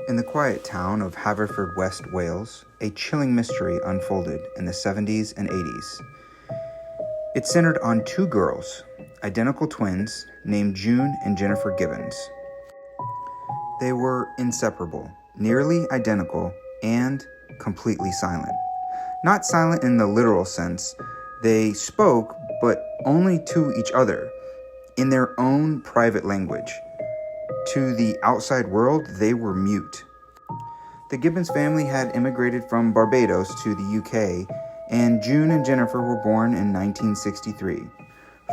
In the quiet town of Haverfordwest, Wales, a chilling mystery unfolded in the 70s and 80s. It centered on two girls, identical twins, named June and Jennifer Gibbons. They were inseparable, nearly identical, and completely silent. Not silent in the literal sense. They spoke, but only to each other, in their own private language. To the outside world, they were mute. The Gibbons family had immigrated from Barbados to the UK, and June and Jennifer were born in 1963.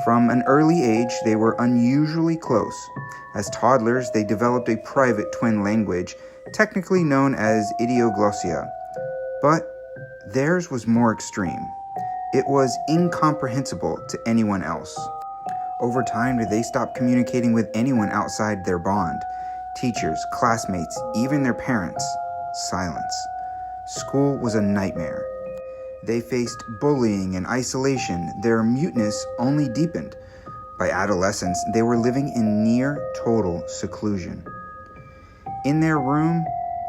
From an early age, they were unusually close. As toddlers, they developed a private twin language, technically known as idioglossia. But theirs was more extreme. It was incomprehensible to anyone else. Over time, they stopped communicating with anyone outside their bond. Teachers, classmates, even their parents. Silence. School was a nightmare. They faced bullying and isolation. Their muteness only deepened. By adolescence, they were living in near total seclusion. In their room,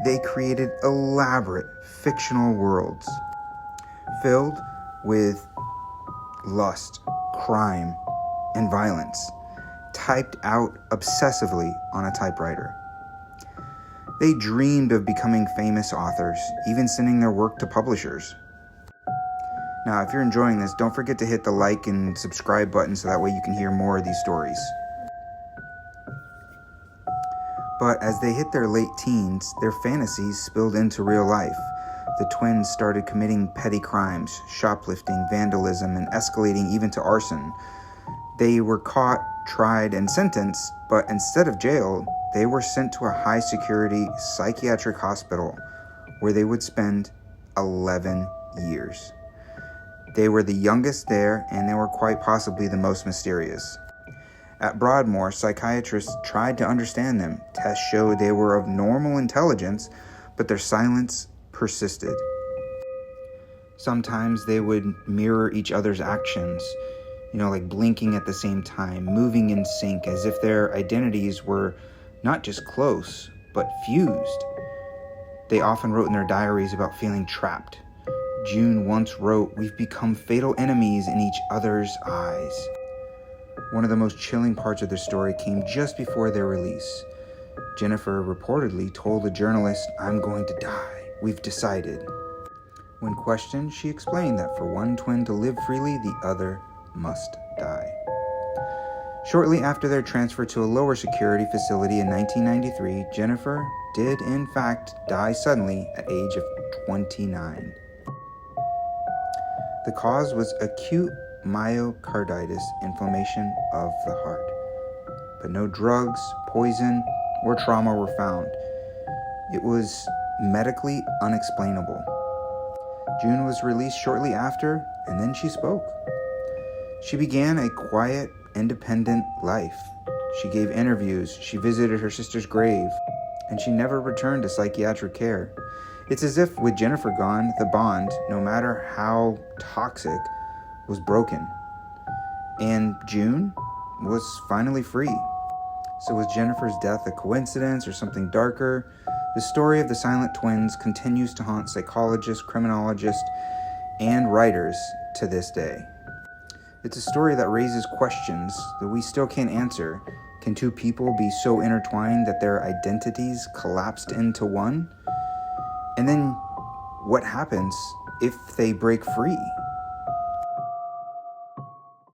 they created elaborate fictional worlds filled with lust, crime, and violence, typed out obsessively on a typewriter. They dreamed of becoming famous authors, even sending their work to publishers. Now, if you're enjoying this, don't forget to hit the like and subscribe button so that way you can hear more of these stories. But as they hit their late teens, their fantasies spilled into real life. The twins started committing petty crimes, shoplifting, vandalism, and escalating even to arson. They were caught, tried, and sentenced, but instead of jail, they were sent to a high-security psychiatric hospital where they would spend 11 years. They were the youngest there, and they were quite possibly the most mysterious. At Broadmoor, psychiatrists tried to understand them. Tests showed they were of normal intelligence, but their silence persisted. Sometimes they would mirror each other's actions, like blinking at the same time, moving in sync, as if their identities were not just close, but fused. They often wrote in their diaries about feeling trapped. June once wrote, "We've become fatal enemies in each other's eyes." One of the most chilling parts of their story came just before their release. Jennifer reportedly told a journalist, "I'm going to die. We've decided." When questioned, she explained that for one twin to live freely, the other must die. Shortly after their transfer to a lower security facility in 1993, Jennifer did in fact die suddenly at age of 29. The cause was acute myocarditis, inflammation of the heart. But no drugs, poison, or trauma were found. It was medically unexplainable. June was released shortly after, and then she spoke. She began a quiet, independent life. She gave interviews, she visited her sister's grave, and she never returned to psychiatric care. It's as if with Jennifer gone, the bond, no matter how toxic, was broken. And June was finally free. So was Jennifer's death a coincidence or something darker? The story of the silent twins continues to haunt psychologists, criminologists, and writers to this day. It's a story that raises questions that we still can't answer. Can two people be so intertwined that their identities collapsed into one? And then what happens if they break free?